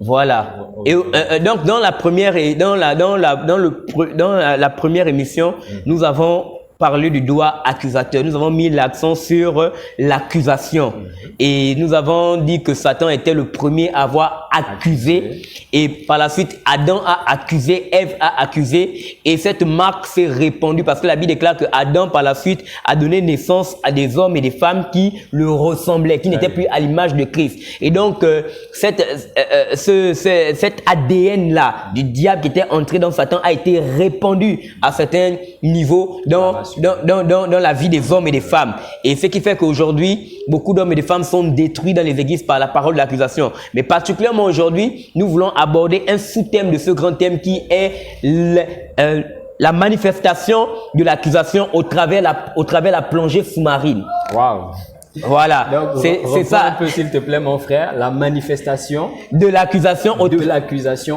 Voilà. Ok. Et donc dans la première la première émission, nous avons parlé du doigt accusateur. Nous avons mis l'accent sur l'accusation et nous avons dit que Satan était le premier à avoir accusé et par la suite Adam a accusé, Ève a accusé et cette marque s'est répandue parce que la Bible déclare que Adam par la suite a donné naissance à des hommes et des femmes qui le ressemblaient, qui n'étaient plus à l'image de Christ. Et donc cet ADN là du diable qui était entré dans Satan a été répandu à certains niveaux dans la vie des hommes et des femmes. Et ce qui fait qu'aujourd'hui, beaucoup d'hommes et de femmes sont détruits dans les églises par la parole de l'accusation. Mais particulièrement aujourd'hui, nous voulons aborder un sous-thème de ce grand thème qui est la manifestation de l'accusation au travers la plongée sous-marine. Wow. Voilà, Donc, c'est ça. Un peu s'il te plaît mon frère, la manifestation de l'accusation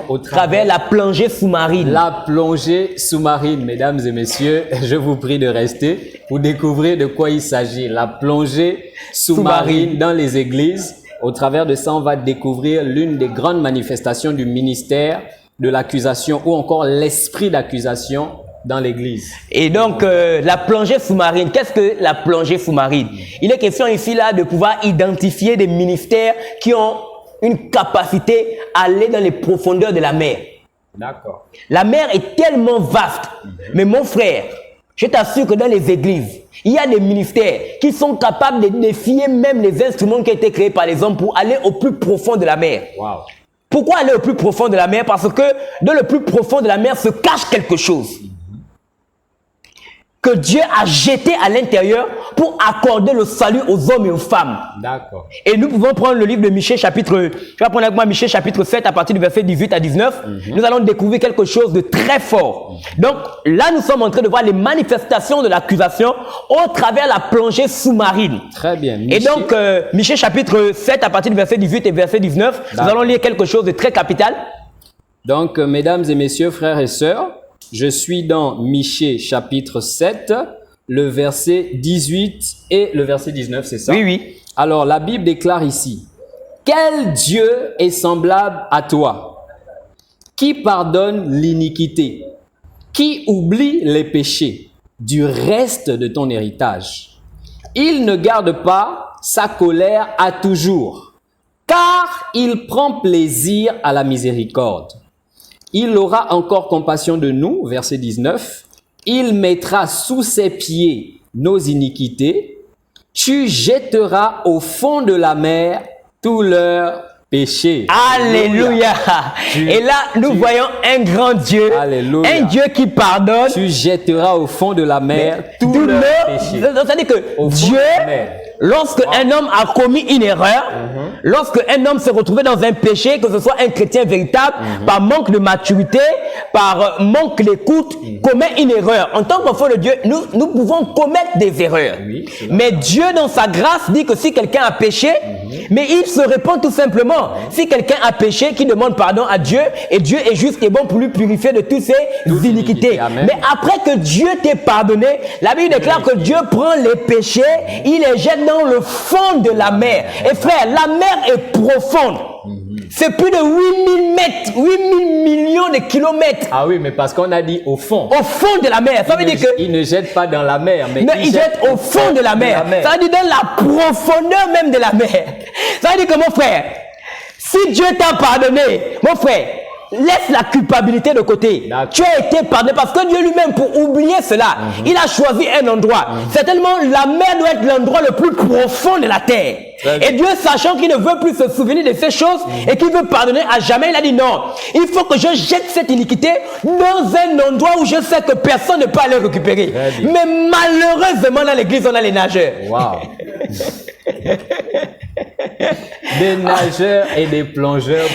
au travers la plongée sous-marine. La plongée sous-marine, mesdames et messieurs, je vous prie de rester pour découvrir de quoi il s'agit. La plongée sous-marine dans les églises. Au travers de ça, on va découvrir l'une des grandes manifestations du ministère de l'accusation ou encore l'esprit d'accusation dans l'église. Et donc, la plongée sous-marine, qu'est-ce que la plongée sous-marine? Il est question ici là de pouvoir identifier des ministères qui ont une capacité à aller dans les profondeurs de la mer. D'accord. La mer est tellement vaste. Mais mon frère, je t'assure que dans les églises, il y a des ministères qui sont capables de défier même les instruments qui ont été créés par les hommes pour aller au plus profond de la mer. Wow. Pourquoi aller au plus profond de la mer? Parce que dans le plus profond de la mer se cache quelque chose que Dieu a jeté à l'intérieur pour accorder le salut aux hommes et aux femmes. D'accord. Et nous pouvons prendre le livre de Michée chapitre, tu vas prendre avec moi Michée chapitre 7 à partir du verset 18 à 19. Nous allons découvrir quelque chose de très fort. Donc là, nous sommes en train de voir les manifestations de l'accusation au travers la plongée sous-marine. Très bien. Et donc, Michée chapitre 7 à partir du verset 18 et verset 19, nous allons lire quelque chose de très capital. Donc, mesdames et messieurs, frères et sœurs, je suis dans Michée chapitre 7, le verset 18 et le verset 19, c'est ça? Oui, oui. Alors, la Bible déclare ici, « Quel Dieu est semblable à toi, qui pardonne l'iniquité, qui oublie les péchés du reste de ton héritage. Il ne garde pas sa colère à toujours, car il prend plaisir à la miséricorde. Il aura encore compassion de nous, verset 19. Il mettra sous ses pieds nos iniquités. Tu jetteras au fond de la mer tous leurs péchés. Alléluia. Et là, nous voyons un grand Dieu. Alléluia. Un Dieu qui pardonne. Tu jetteras au fond de la mer tous leurs péchés. C'est-à-dire que Dieu, lorsque un homme a commis une erreur, lorsque un homme s'est retrouvé dans un péché, que ce soit un chrétien véritable, par manque de maturité, par manque d'écoute, commet une erreur. En tant qu'enfant de Dieu, nous pouvons commettre des erreurs. Oui, mais Dieu, dans sa grâce, dit que si quelqu'un a péché, mais il se répand tout simplement. Si quelqu'un a péché, qu'il demande pardon à Dieu, et Dieu est juste et bon pour lui purifier de toutes ses iniquités. Mais après que Dieu t'ait pardonné, la Bible déclare que Dieu prend les péchés, il les jette dans le fond de la mer. Et frère, la mer est profonde. C'est plus de 8000 mètres, 8000 millions de kilomètres. Ah oui, mais parce qu'on a dit au fond. Au fond de la mer. Ça veut dire que il ne jette pas dans la mer, mais non, il jette au fond de la mer. Ça veut dire dans la profondeur même de la mer. Ça veut dire que mon frère, si Dieu t'a pardonné, mon frère, laisse la culpabilité de côté. Tu as été pardonné parce que Dieu lui-même, pour oublier cela, il a choisi un endroit. Certainement, la mer doit être l'endroit le plus profond de la terre. Et Dieu, sachant qu'il ne veut plus se souvenir de ces choses et qu'il veut pardonner à jamais, il a dit non. Il faut que je jette cette iniquité dans un endroit où je sais que personne ne peut aller récupérer. Mais malheureusement, dans l'église, on a les nageurs. Wow. Des nageurs et des plongeurs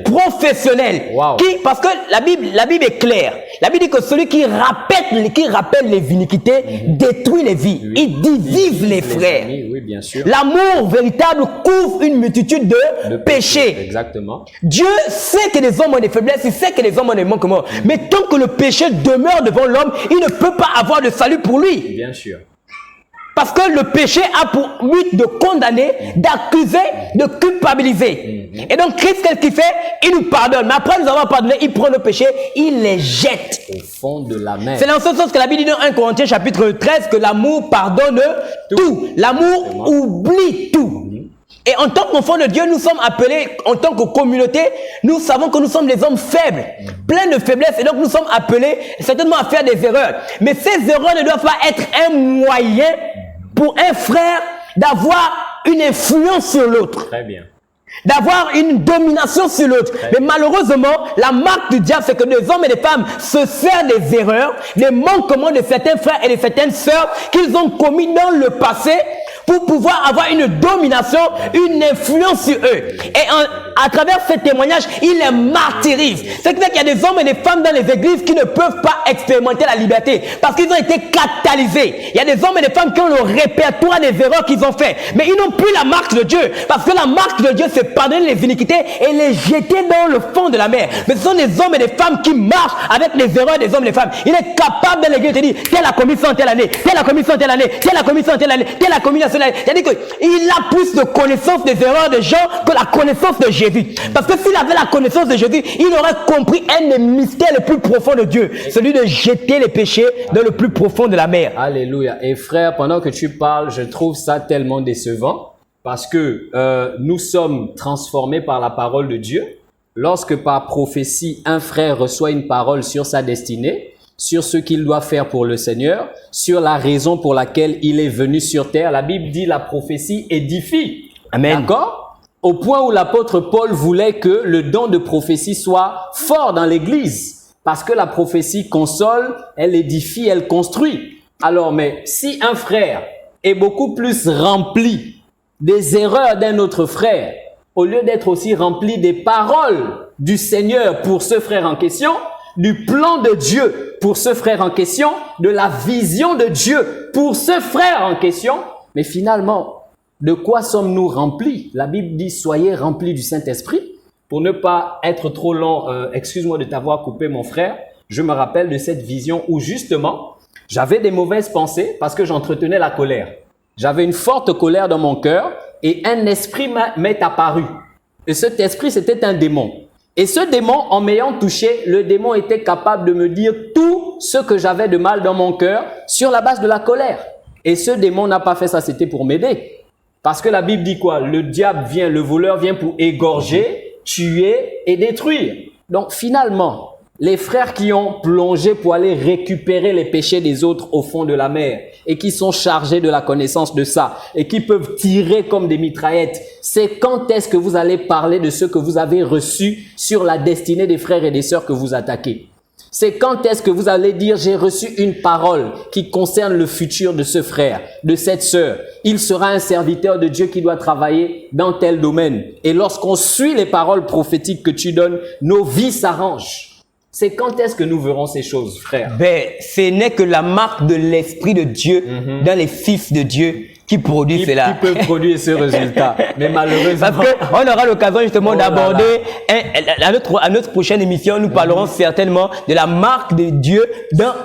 professionnels. Wow. Parce que la Bible est claire. La Bible dit que celui qui rappelle les iniquités détruit les vies. Oui. Il divise les frères. Oui, bien sûr. L'amour véritable couvre une multitude de péchés. Exactement. Dieu sait que les hommes ont des faiblesses, il sait que les hommes ont des manquements. Mais tant que le péché demeure devant l'homme, il ne peut pas avoir de salut pour lui. Bien sûr. Parce que le péché a pour but de condamner, d'accuser, de culpabiliser. Et donc Christ, qu'est-ce qu'il fait? Il nous pardonne. Mais après nous avoir pardonné, il prend nos péchés, il les jette au fond de la mer. C'est dans ce sens que la Bible dit dans 1 Corinthiens chapitre 13 que l'amour pardonne tout. L'amour oublie tout. Et en tant qu'enfants de Dieu, nous sommes appelés, en tant que communauté, nous savons que nous sommes des hommes faibles, pleins de faiblesses, et donc nous sommes appelés certainement à faire des erreurs. Mais ces erreurs ne doivent pas être un moyen pour un frère d'avoir une influence sur l'autre. Très bien. D'avoir une domination sur l'autre. Mais malheureusement, la marque du diable, c'est que des hommes et des femmes se servent des erreurs, des manquements de certains frères et de certaines sœurs qu'ils ont commis dans le passé pour pouvoir avoir une domination, une influence sur eux. Et à travers ces témoignages, ils les martyrisent. C'est qu'il y a des hommes et des femmes dans les églises qui ne peuvent pas expérimenter la liberté parce qu'ils ont été catalysés. Il y a des hommes et des femmes qui ont le répertoire des erreurs qu'ils ont fait. Mais ils n'ont plus la marque de Dieu. Parce que la marque de Dieu, c'est pardonner les iniquités et les jeter dans le fond de la mer. Mais ce sont des hommes et des femmes qui marchent avec les erreurs des hommes et des femmes. Il est capable dans l'église de dire, telle a commis ça en telle année, telle a commis ça en telle année, telle a commis ça en telle année, telle a commis ça en telle année. C'est-à-dire qu'il a plus de connaissance des erreurs des gens que la connaissance de Jésus. Parce que s'il avait la connaissance de Jésus, il aurait compris un des mystères les plus profonds de Dieu, celui de jeter les péchés dans le plus profond de la mer. Alléluia. Et frère, pendant que tu parles, je trouve ça tellement décevant parce que nous sommes transformés par la parole de Dieu. Lorsque par prophétie, un frère reçoit une parole sur sa destinée, sur ce qu'il doit faire pour le Seigneur, sur la raison pour laquelle il est venu sur terre, la Bible dit la prophétie édifie. Amen. D'accord? Au point où l'apôtre Paul voulait que le don de prophétie soit fort dans l'église. Parce que la prophétie console, elle édifie, elle construit. Alors, mais si un frère est beaucoup plus rempli des erreurs d'un autre frère, au lieu d'être aussi rempli des paroles du Seigneur pour ce frère en question, du plan de Dieu pour ce frère en question, de la vision de Dieu pour ce frère en question, mais finalement, de quoi sommes-nous remplis? La Bible dit, soyez remplis du Saint-Esprit. Pour ne pas être trop long, excuse-moi de t'avoir coupé mon frère, je me rappelle de cette vision où justement, j'avais des mauvaises pensées parce que j'entretenais la colère. J'avais une forte colère dans mon cœur et un esprit m'est apparu. Et cet esprit, c'était un démon. Et ce démon, en m'ayant touché, le démon était capable de me dire tout ce que j'avais de mal dans mon cœur sur la base de la colère. Et ce démon n'a pas fait ça, c'était pour m'aider. Parce que la Bible dit quoi? Le diable vient, le voleur vient pour égorger, tuer et détruire. Donc finalement, les frères qui ont plongé pour aller récupérer les péchés des autres au fond de la mer et qui sont chargés de la connaissance de ça et qui peuvent tirer comme des mitraillettes, c'est quand est-ce que vous allez parler de ce que vous avez reçu sur la destinée des frères et des sœurs que vous attaquez? C'est quand est-ce que vous allez dire, j'ai reçu une parole qui concerne le futur de ce frère, de cette sœur. Il sera un serviteur de Dieu qui doit travailler dans tel domaine. Et lorsqu'on suit les paroles prophétiques que tu donnes, nos vies s'arrangent. C'est quand est-ce que nous verrons ces choses, frère? Ce n'est que la marque de l'Esprit de Dieu dans les fils de Dieu qui produit cela. Qui peut produire ce résultat. Mais malheureusement... Parce qu'on aura l'occasion justement d'aborder, à notre prochaine émission, nous parlerons certainement de la marque de Dieu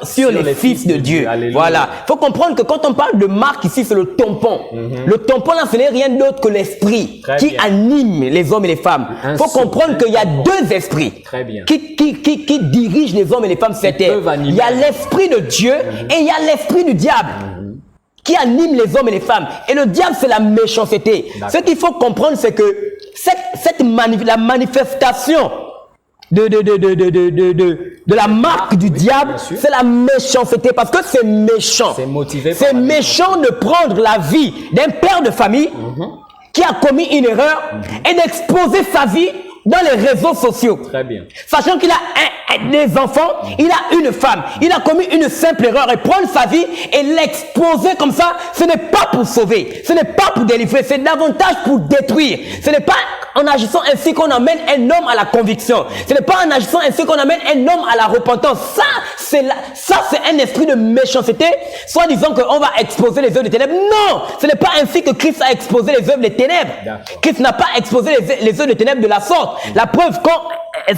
sur les fils de Dieu. Alléluia. Voilà. Il faut comprendre que quand on parle de marque ici, c'est le tampon. Le tampon là, ce n'est rien d'autre que l'esprit qui anime les hommes et les femmes. Il faut comprendre qu'il y a deux esprits qui dirigent les hommes et les femmes sur terre. Il y a l'esprit de Dieu et il y a l'esprit du diable. Qui anime les hommes et les femmes. Et le diable, c'est la méchanceté. Ce qu'il faut comprendre, c'est que la manifestation de la marque du diable, c'est la méchanceté. Parce que c'est méchant. C'est motivé. C'est méchant de prendre la vie d'un père de famille qui a commis une erreur et d'exposer sa vie dans les réseaux sociaux. Très bien. Sachant qu'il a des enfants, il a une femme, il a commis une simple erreur et prendre sa vie et l'exposer comme ça, ce n'est pas pour sauver, ce n'est pas pour délivrer, c'est davantage pour détruire. Ce n'est pas en agissant ainsi qu'on amène un homme à la conviction. Ce n'est pas en agissant ainsi qu'on amène un homme à la repentance. Ça, c'est un esprit de méchanceté, soit disant qu'on va exposer les œuvres des ténèbres. Non, ce n'est pas ainsi que Christ a exposé les œuvres des ténèbres. Christ n'a pas exposé les œuvres des ténèbres de la sorte. La preuve, quand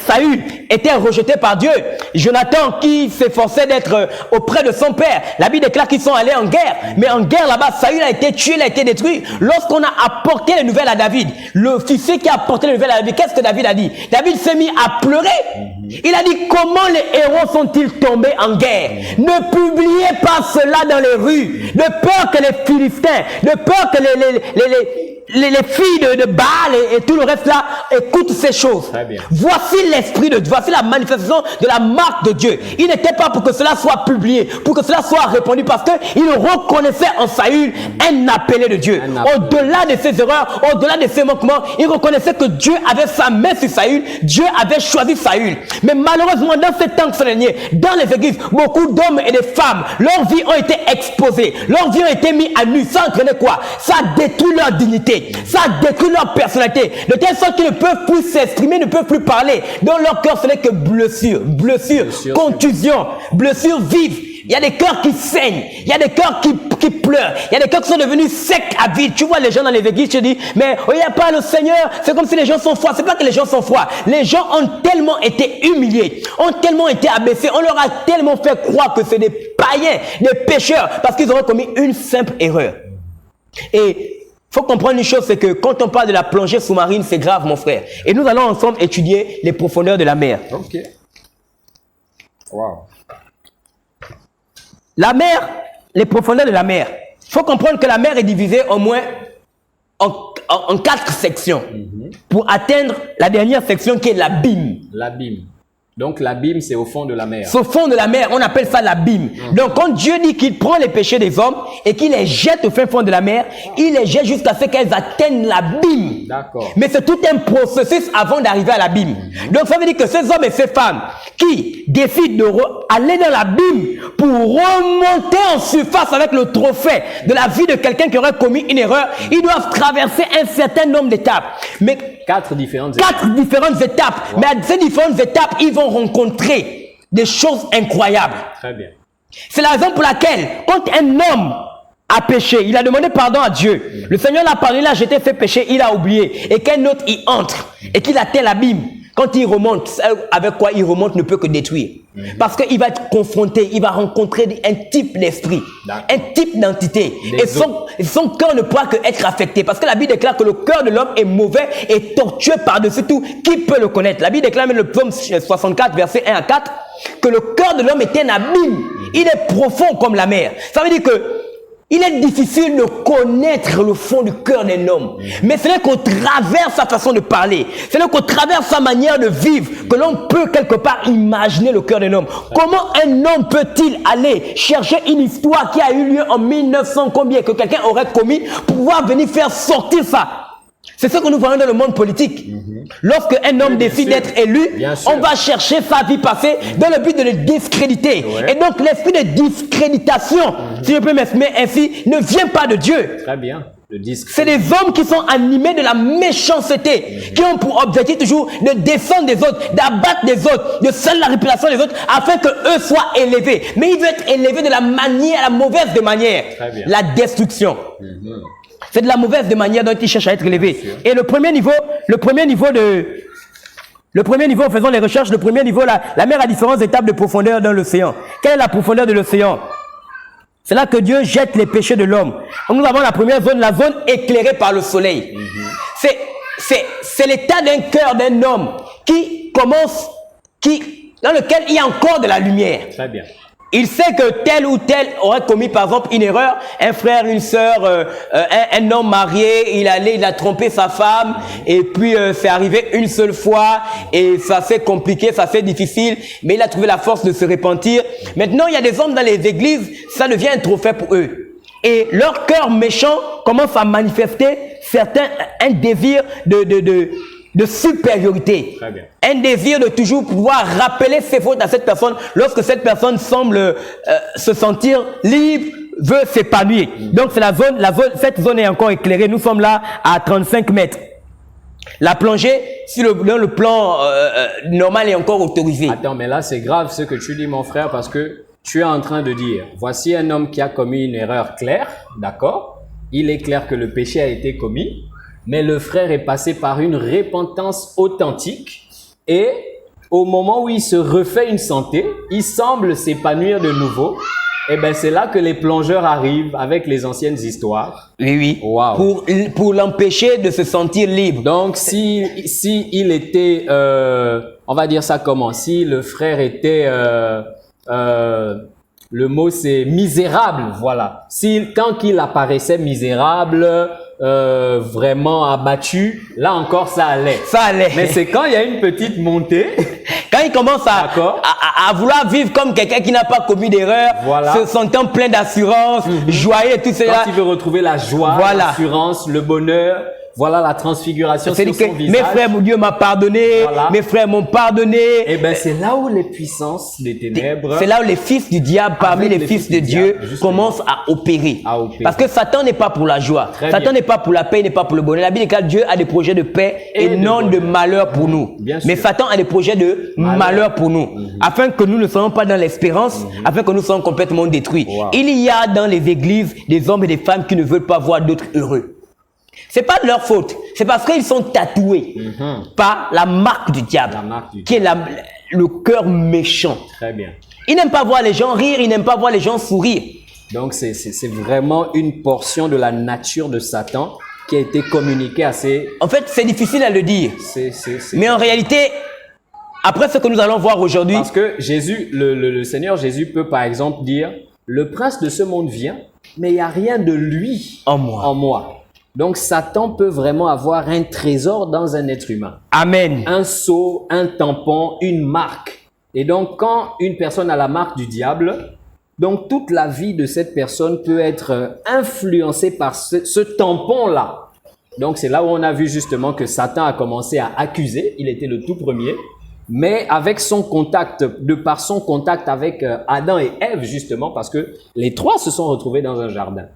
Saül était rejeté par Dieu, Jonathan qui s'efforçait d'être auprès de son père, la Bible déclare qu'ils sont allés en guerre. Mais en guerre là-bas, Saül a été tué, il a été détruit. Lorsqu'on a apporté les nouvelles à David, l'officier qui a apporté les nouvelles à David, qu'est-ce que David a dit? David s'est mis à pleurer. Il a dit, comment les héros sont-ils tombés en guerre? Ne publiez pas cela dans les rues, de peur que les Philistins, de peur que les filles de Baal et tout le reste là écoutent ces choses. Voici l'esprit de Dieu, voici la manifestation de la marque de Dieu. Il n'était pas pour que cela soit publié, pour que cela soit répandu, parce qu'il reconnaissait en Saül un appelé de Dieu. Au-delà de ses erreurs, au-delà de ses manquements, il reconnaissait que Dieu avait sa main sur Saül, Dieu avait choisi Saül. Mais malheureusement, dans ces temps derniers, dans les églises, beaucoup d'hommes et de femmes, leurs vies ont été exposées, leurs vies ont été mises à nu. Ça entraînait quoi? Ça détruit leur dignité, ça détruit leur personnalité, de telle sorte qu'ils ne peuvent plus s'exprimer, ne peuvent plus parler. Dans leur cœur, ce n'est que blessure, contusion, blessure vive. Il y a des cœurs qui saignent, il y a des cœurs qui pleurent, il y a des cœurs qui sont devenus secs à vide. Tu vois les gens dans les églises, tu dis, mais il n'y a pas le Seigneur, c'est comme si les gens sont froids. C'est pas que les gens sont froids, les gens ont tellement été humiliés, ont tellement été abaissés, on leur a tellement fait croire que c'est des païens, des pécheurs, parce qu'ils auraient commis une simple erreur. Et il faut comprendre une chose, c'est que quand on parle de la plongée sous-marine, c'est grave, mon frère. Et nous allons ensemble étudier les profondeurs de la mer. Ok. Wow. La mer, les profondeurs de la mer. Il faut comprendre que la mer est divisée au moins en 4 sections pour atteindre la dernière section qui est l'abîme. L'abîme. Donc l'abîme, c'est au fond de la mer. Au fond de la mer, on appelle ça l'abîme. Donc quand Dieu dit qu'il prend les péchés des hommes et qu'il les jette au fin fond de la mer, il les jette jusqu'à ce qu'elles atteignent l'abîme. D'accord. Mais c'est tout un processus avant d'arriver à l'abîme. Donc ça veut dire que ces hommes et ces femmes qui décident d'aller dans l'abîme pour remonter en surface avec le trophée de la vie de quelqu'un qui aurait commis une erreur, ils doivent traverser un certain nombre d'étapes. Mais 4 différentes étapes. Wow. Mais à ces différentes étapes, ils vont rencontrer des choses incroyables. Très bien. C'est la raison pour laquelle, quand un homme a péché, il a demandé pardon à Dieu. Le Seigneur l'a pardonné, il a jeté fait péché, il a oublié. Et qu'un autre y entre et qu'il atteint l'abîme. Quand il remonte, avec quoi il remonte ne peut que détruire. Parce qu'il va être confronté, il va rencontrer un type d'esprit, un type d'entité. Et son cœur ne pourra que être affecté. Parce que la Bible déclare que le cœur de l'homme est mauvais et tortueux par-dessus tout. Qui peut le connaître? La Bible déclare même le psaume 64, versets 1 à 4, que le cœur de l'homme est un abîme. Il est profond comme la mer. Ça veut dire que il est difficile de connaître le fond du cœur d'un homme. Mais ce n'est qu'au travers sa façon de parler, ce n'est qu'au travers sa manière de vivre que l'on peut quelque part imaginer le cœur d'un homme. Comment un homme peut-il aller chercher une histoire qui a eu lieu en 1900 combien que quelqu'un aurait commis pour pouvoir venir faire sortir ça? C'est ce que nous voyons dans le monde politique. Lorsque un homme décide d'être élu, on va chercher sa vie passée dans le but de le discréditer. Et donc l'esprit de discréditation, si je peux m'exprimer ainsi, ne vient pas de Dieu. Très bien. C'est des hommes qui sont animés de la méchanceté, qui ont pour objectif toujours de descendre des autres, d'abattre des autres, de salir la réputation des autres, afin que eux soient élevés. Mais ils veulent être élevés de la manière, la mauvaise des manières, la destruction. C'est de la mauvaise des manières dont ils cherchent à être élevés. Et le premier niveau, faisons les recherches, le premier niveau, la mer a différentes étapes de profondeur dans l'océan. Quelle est la profondeur de l'océan? C'est là que Dieu jette les péchés de l'homme. Nous avons la première zone, la zone éclairée par le soleil. C'est l'état d'un cœur d'un homme dans lequel il y a encore de la lumière. Très bien. Il sait que tel ou tel aurait commis par exemple une erreur, un frère, une sœur, un homme marié, il a trompé sa femme et puis c'est arrivé une seule fois et ça s'est compliqué, ça s'est difficile, mais il a trouvé la force de se repentir. Maintenant, il y a des hommes dans les églises, ça devient un trophée pour eux. Et leur cœur méchant commence à manifester un désir de supériorité. Un désir de toujours pouvoir rappeler ses fautes à cette personne lorsque cette personne semble se sentir libre, veut s'épanouir. Donc c'est cette zone est encore éclairée. Nous sommes là à 35 mètres. La plongée dans le plan normal est encore autorisée. Attends, mais là c'est grave ce que tu dis mon frère, parce que tu es en train de dire, voici un homme qui a commis une erreur claire, d'accord? Il est clair que le péché a été commis. Mais le frère est passé par une repentance authentique et au moment où il se refait une santé, il semble s'épanouir de nouveau. Et ben c'est là que les plongeurs arrivent avec les anciennes histoires. Oui, oui. Wow. Pour l'empêcher de se sentir libre. Donc si il était, on va dire ça comment, si le frère était, le mot c'est misérable, voilà. Si quand il apparaissait misérable, vraiment abattu, là encore ça allait. Ça allait. Mais c'est quand il y a une petite montée. Quand il commence à vouloir vivre comme quelqu'un qui n'a pas commis d'erreur, voilà. Se sentant plein d'assurance, joyeux et tout cela. Quand il veut retrouver la joie, voilà. l'assurance, le bonheur, voilà la transfiguration sur son visage. Mes frères, mon Dieu m'a pardonné, voilà. Mes frères m'ont pardonné. Et ben c'est là où les puissances des ténèbres, c'est là où les fils du diable parmi les fils de Dieu commencent à opérer. Parce que Satan n'est pas pour la joie. Satan n'est pas pour la paix, il n'est pas pour le bonheur. La Bible dit que Dieu a des projets de paix et non de malheur pour nous. Mais Satan a des projets de malheur pour nous. Afin que nous ne soyons pas dans l'espérance, afin que nous soyons complètement détruits. Il y a dans les églises des hommes et des femmes qui ne veulent pas voir d'autres heureux. C'est pas de leur faute. C'est parce qu'ils sont tatoués par la marque du diable, qui est le cœur méchant. Très bien. Ils n'aiment pas voir les gens rire, ils n'aiment pas voir les gens sourire. Donc c'est vraiment une portion de la nature de Satan qui a été communiquée à ces... En fait, c'est difficile à le dire. Mais en réalité, après ce que nous allons voir aujourd'hui... Parce que Jésus, le Seigneur Jésus peut par exemple dire, le prince de ce monde vient, mais il n'y a rien de lui en moi. Donc, Satan peut vraiment avoir un trésor dans un être humain. Amen. Un sceau, un tampon, une marque. Et donc, quand une personne a la marque du diable, donc toute la vie de cette personne peut être influencée par ce tampon-là. Donc, c'est là où on a vu justement que Satan a commencé à accuser. Il était le tout premier. Mais avec son contact, de par son contact avec Adam et Ève, justement, parce que les trois se sont retrouvés dans un jardin.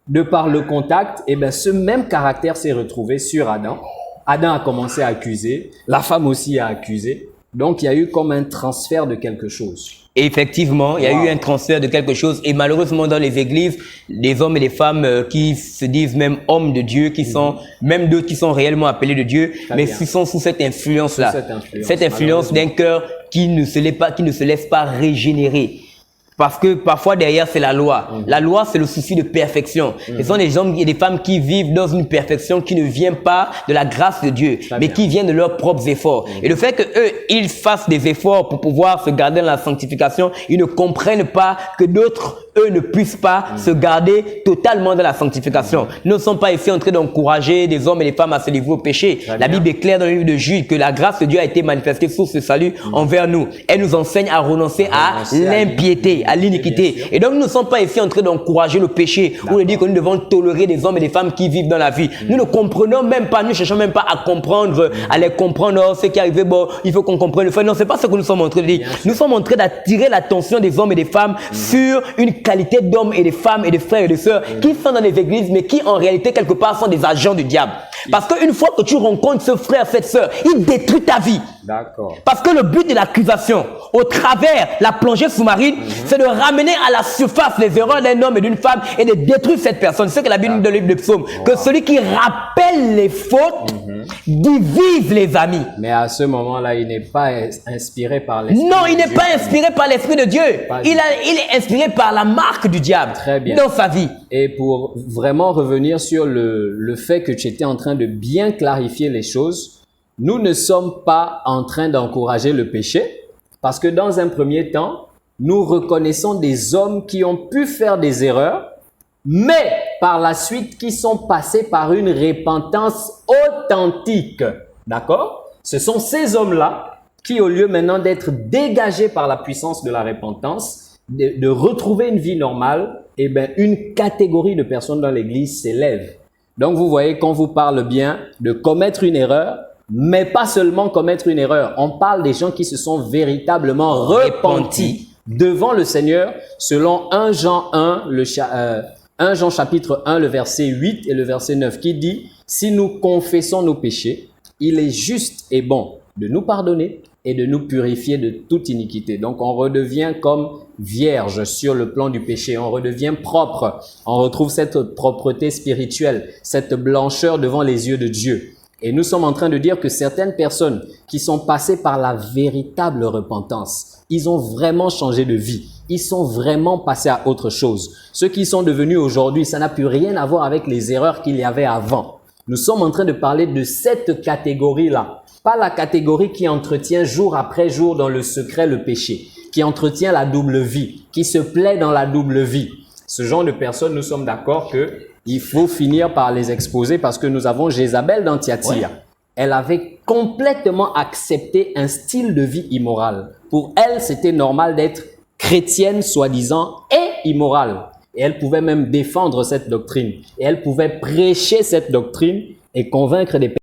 De par le contact, eh ben, ce même caractère s'est retrouvé sur Adam. Adam a commencé à accuser, la femme aussi a accusé. Donc, il y a eu comme un transfert de quelque chose. Et effectivement, il y a eu un transfert de quelque chose. Et malheureusement, dans les églises, des hommes et des femmes qui se disent même hommes de Dieu, qui sont, même d'autres qui sont réellement appelés de Dieu, mais qui sont sous cette influence-là. Cette influence d'un cœur qui ne se laisse pas régénérer. Parce que parfois derrière c'est la loi. La loi c'est le souci de perfection. Ce sont des hommes et des femmes qui vivent dans une perfection qui ne vient pas de la grâce de Dieu, mais qui vient de leurs propres efforts. Et le fait que eux ils fassent des efforts pour pouvoir se garder dans la sanctification, ils ne comprennent pas que d'autres eux ne puissent pas se garder totalement dans la sanctification. Nous ne sommes pas ici en train d'encourager des hommes et des femmes à se livrer au péché. La Bible est claire dans le livre de Jude que la grâce de Dieu a été manifestée sous ce salut envers nous. Elle nous enseigne à renoncer à l'impiété, à l'iniquité. Et donc nous ne sommes pas ici en train d'encourager le péché ou de dire que nous devons tolérer des hommes et des femmes qui vivent dans la vie. Nous ne comprenons même pas, nous ne cherchons même pas à comprendre, à les comprendre, oh, ce qui est arrivé, bon, il faut qu'on comprenne le fait. Non, c'est pas ce que nous sommes en train de dire. Nous sommes en train d'attirer l'attention des hommes et des femmes sur une qualité d'hommes et de femmes et de frères et de sœurs qui sont dans les églises mais qui en réalité quelque part sont des agents du diable. Parce qu'une fois que tu rencontres ce frère, cette sœur, il détruit ta vie. D'accord. Parce que le but de l'accusation, au travers la plongée sous-marine, c'est de ramener à la surface les erreurs d'un homme et d'une femme et de détruire cette personne. C'est ce que la Bible dit dans le livre de Psaume. Que celui qui rappelle les fautes divise les amis. Mais à ce moment-là, il n'est pas inspiré par l'Esprit. Non, il n'est pas inspiré par l'Esprit de Dieu. Il est inspiré par la marque du diable. Très bien. Dans sa vie. Et pour vraiment revenir sur le fait que tu étais en train de bien clarifier les choses, nous ne sommes pas en train d'encourager le péché parce que dans un premier temps, nous reconnaissons des hommes qui ont pu faire des erreurs, mais par la suite qui sont passés par une repentance authentique. D'accord? Ce sont ces hommes-là qui, au lieu maintenant d'être dégagés par la puissance de la repentance, de retrouver une vie normale, eh ben, une catégorie de personnes dans l'église s'élève. Donc, vous voyez, qu'on vous parle bien de commettre une erreur, mais pas seulement commettre une erreur. On parle des gens qui se sont véritablement repentis devant le Seigneur selon 1 Jean 1, 1 Jean chapitre 1, le verset 8 et le verset 9 qui dit « Si nous confessons nos péchés, il est juste et bon de nous pardonner et de nous purifier de toute iniquité. » Donc, on redevient comme vierge sur le plan du péché. On redevient propre. On retrouve cette propreté spirituelle, cette blancheur devant les yeux de Dieu. Et nous sommes en train de dire que certaines personnes qui sont passées par la véritable repentance, ils ont vraiment changé de vie. Ils sont vraiment passés à autre chose. Ceux qui sont devenus aujourd'hui, ça n'a plus rien à voir avec les erreurs qu'il y avait avant. Nous sommes en train de parler de cette catégorie-là. Pas la catégorie qui entretient jour après jour dans le secret le péché, qui entretient la double vie, qui se plaît dans la double vie. Ce genre de personnes, nous sommes d'accord qu'il faut finir par les exposer parce que nous avons Jézabel dans Thyatire. Ouais. Elle avait complètement accepté un style de vie immoral. Pour elle, c'était normal d'être chrétienne, soi-disant, et immorale. Et elle pouvait même défendre cette doctrine. Et elle pouvait prêcher cette doctrine et convaincre des personnes.